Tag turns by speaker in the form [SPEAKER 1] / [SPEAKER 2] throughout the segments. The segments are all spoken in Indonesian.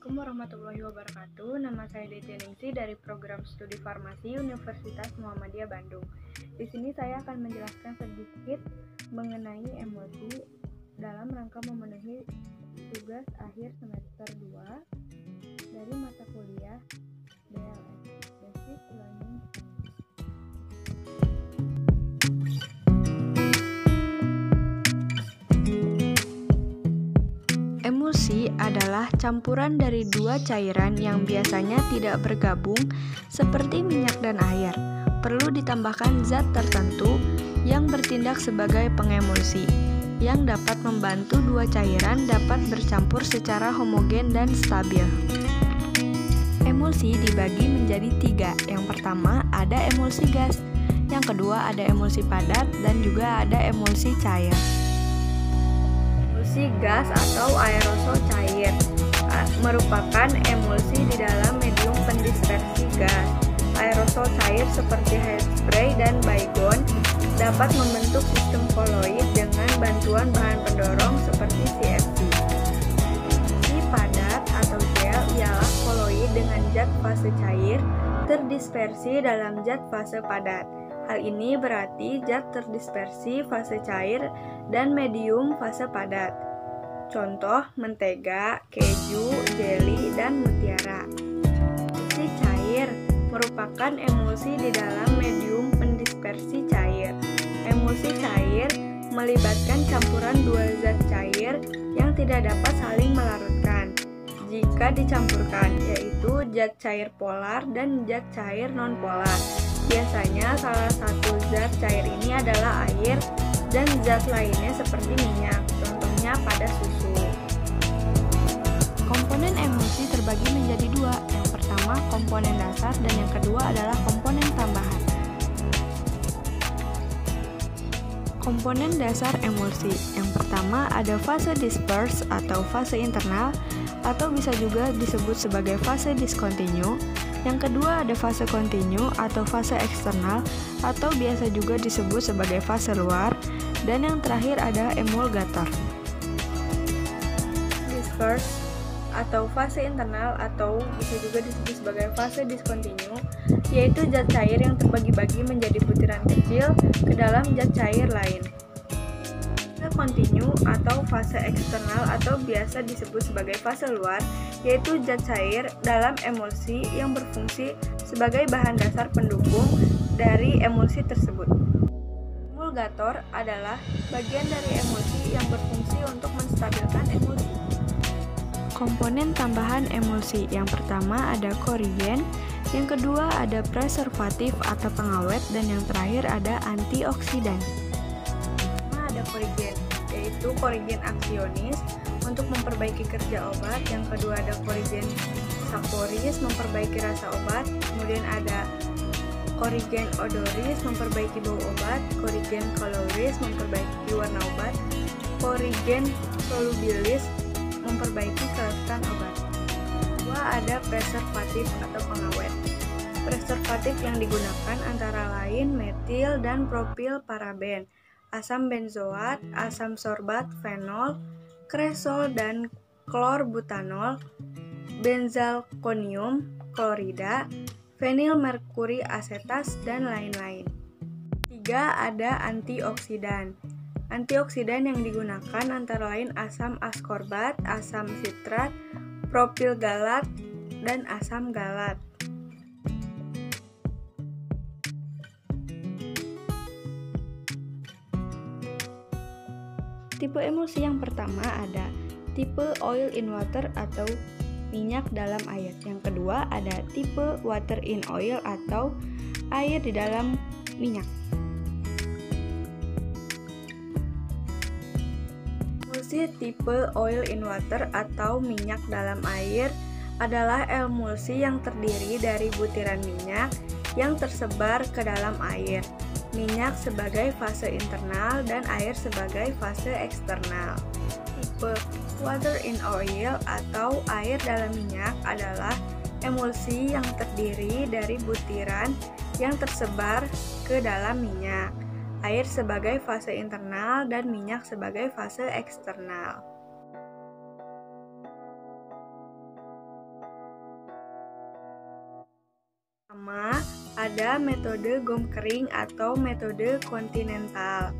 [SPEAKER 1] Assalamualaikum warahmatullahi wabarakatuh. Nama saya Deti Ningsi dari Program Studi Farmasi Universitas Muhammadiyah Bandung. Di sini saya akan menjelaskan sedikit mengenai emulsi dalam rangka memenuhi tugas akhir semester 2 dari mata kuliah BLS, Basic Learning. Emulsi adalah campuran dari dua cairan yang biasanya tidak bergabung seperti minyak dan air. Perlu ditambahkan zat tertentu yang bertindak sebagai pengemulsi, yang dapat membantu dua cairan dapat bercampur secara homogen dan stabil. Emulsi dibagi menjadi tiga. Yang pertama ada emulsi gas, yang kedua ada emulsi padat, dan juga ada emulsi cair. Emulsi gas atau aerosol cair merupakan emulsi di dalam medium pendispersi gas. Aerosol cair seperti hairspray dan baygon dapat membentuk sistem koloid dengan bantuan bahan pendorong seperti CFC. Emulsi padat atau gel ialah koloid dengan zat fase cair terdispersi dalam zat fase padat. Hal ini berarti zat terdispersi fase cair dan medium fase padat. Contoh mentega, keju, jeli, dan mutiara. Emulsi cair merupakan emulsi di dalam medium pendispersi cair. Emulsi cair melibatkan campuran dua zat cair yang tidak dapat saling melarutkan jika dicampurkan, yaitu zat cair polar dan zat cair non-polar. Biasanya salah satu zat cair ini adalah air dan zat lainnya seperti minyak, contohnya pada susu. Komponen emulsi terbagi menjadi dua. Yang pertama komponen dasar dan yang kedua adalah komponen tambahan. Komponen dasar emulsi. Yang pertama ada fase disperse atau fase internal atau bisa juga disebut sebagai fase discontinue. Yang kedua ada fase continue atau fase eksternal atau biasa juga disebut sebagai fase luar, dan yang terakhir ada emulgator. Disperse atau fase internal atau bisa juga disebut sebagai fase discontinue, yaitu zat cair yang terbagi-bagi menjadi butiran kecil ke dalam zat cair lain. Fase continue atau fase eksternal atau biasa disebut sebagai fase luar, yaitu zat cair dalam emulsi yang berfungsi sebagai bahan dasar pendukung dari emulsi tersebut. Emulgator adalah bagian dari emulsi yang berfungsi untuk menstabilkan emulsi. Komponen tambahan emulsi. Yang pertama ada korigen, yang kedua ada preservatif atau pengawet, dan yang terakhir ada antioksidan. Pertama ada korigen, yaitu korigen aksionis untuk memperbaiki kerja obat. Yang kedua ada korigen saporis memperbaiki rasa obat. Kemudian ada korigen odoris memperbaiki bau obat. Korigen kaloris memperbaiki warna obat. Korigen solubilis memperbaiki kelezatan obat. Kedua ada preservatif atau pengawet. Preservatif yang digunakan antara lain metil dan propil paraben, asam benzoat, asam sorbat, fenol, kresol dan klorbutanol, benzalkonium klorida, fenil merkuri asetas, dan lain-lain. Tiga ada antioksidan. Antioksidan yang digunakan antara lain asam askorbat, asam sitrat, propil galat, dan asam galat. Tipe emulsi yang pertama ada tipe oil in water atau minyak dalam air. Yang kedua ada tipe water in oil atau air di dalam minyak. Emulsi tipe oil in water atau minyak dalam air adalah emulsi yang terdiri dari butiran minyak yang tersebar ke dalam air. Minyak sebagai fase internal dan air sebagai fase eksternal. Tipe water in oil atau air dalam minyak adalah emulsi yang terdiri dari butiran yang tersebar ke dalam minyak. Air sebagai fase internal dan minyak sebagai fase eksternal. Pertama, ada metode gom kering atau metode kontinental,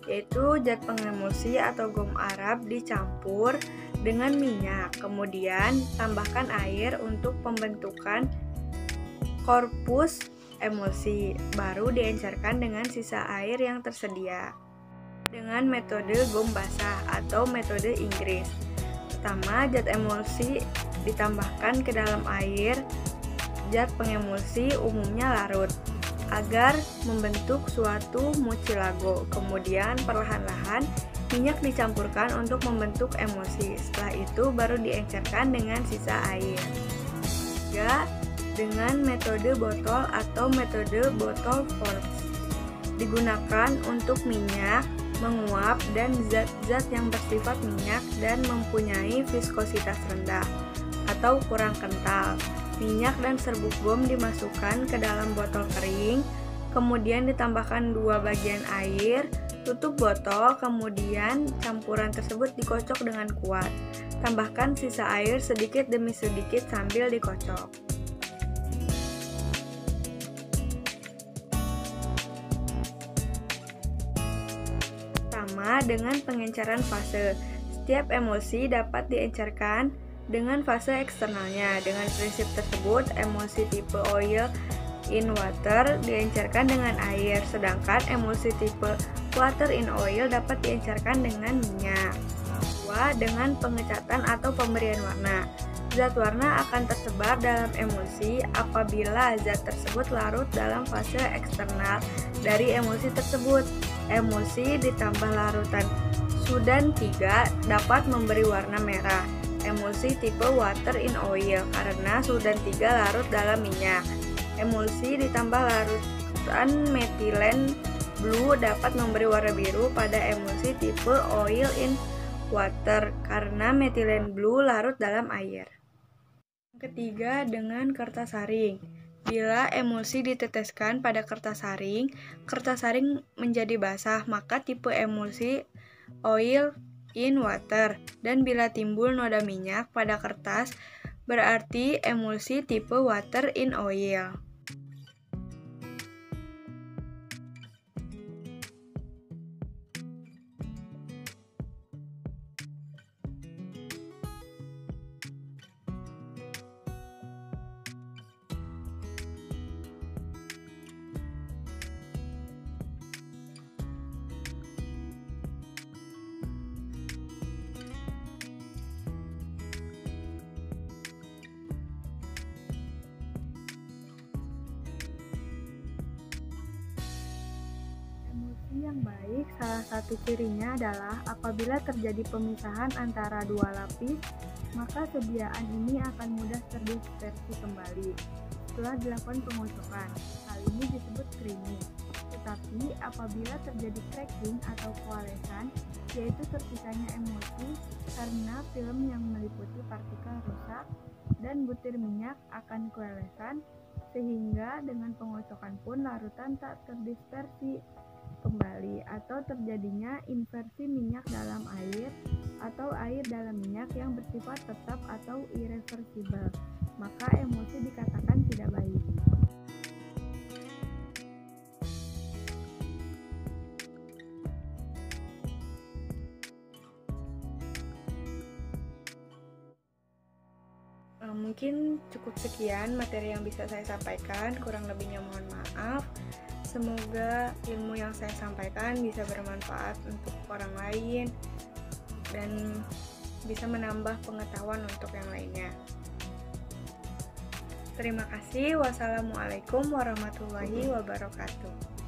[SPEAKER 1] yaitu zat pengemulsi atau gom Arab dicampur dengan minyak, kemudian tambahkan air untuk pembentukan korpus emulsi, baru diencerkan dengan sisa air yang tersedia. Dengan metode gom basah atau metode Inggris, pertama zat emulsi ditambahkan ke dalam air. Zat pengemulsi umumnya larut agar membentuk suatu mucilago. Kemudian perlahan-lahan minyak dicampurkan untuk membentuk emulsi. Setelah itu baru diencerkan dengan sisa air. Juga dengan metode botol atau metode botol force, digunakan untuk minyak menguap dan zat-zat yang bersifat minyak dan mempunyai viskositas rendah atau kurang kental. Minyak dan serbuk gom dimasukkan ke dalam botol kering, kemudian ditambahkan 2 bagian air, tutup botol, kemudian campuran tersebut dikocok dengan kuat. Tambahkan sisa air sedikit demi sedikit sambil dikocok. Sama dengan pengenceran fase, setiap emulsi dapat diencerkan dengan fase eksternalnya. Dengan prinsip tersebut, emulsi tipe oil in water diencerkan dengan air, sedangkan emulsi tipe water in oil dapat diencerkan dengan minyak. Kedua, dengan pengecatan atau pemberian warna. Zat warna akan tersebar dalam emulsi apabila zat tersebut larut dalam fase eksternal dari emulsi tersebut. Emulsi ditambah larutan Sudan 3 dapat memberi warna merah. Emulsi tipe water in oil karena Sudan 3 larut dalam minyak. Emulsi ditambah larutan metilen blue dapat memberi warna biru pada emulsi tipe oil in water karena metilen blue larut dalam air. Ketiga, dengan kertas saring. Bila emulsi diteteskan pada kertas saring menjadi basah, maka tipe emulsi oil in water, dan bila timbul noda minyak pada kertas, berarti emulsi tipe water in oil. Yang baik, salah satu cirinya adalah apabila terjadi pemisahan antara dua lapis, maka sediaan ini akan mudah terdispersi kembali setelah dilakukan pengocokan. Hal ini disebut creaming. Tetapi apabila terjadi cracking atau koalesan, yaitu terpisahnya emulsi karena film yang meliputi partikel rusak dan butir minyak akan koalesan, sehingga dengan pengocokan pun larutan tak terdispersi kembali, atau terjadinya inversi minyak dalam air atau air dalam minyak yang bersifat tetap atau irreversibel, maka emulsi dikatakan tidak baik. Mungkin cukup sekian materi yang bisa saya sampaikan, kurang lebihnya mohon maaf. Semoga ilmu yang saya sampaikan bisa bermanfaat untuk orang lain dan bisa menambah pengetahuan untuk yang lainnya. Terima kasih. Wassalamualaikum warahmatullahi wabarakatuh.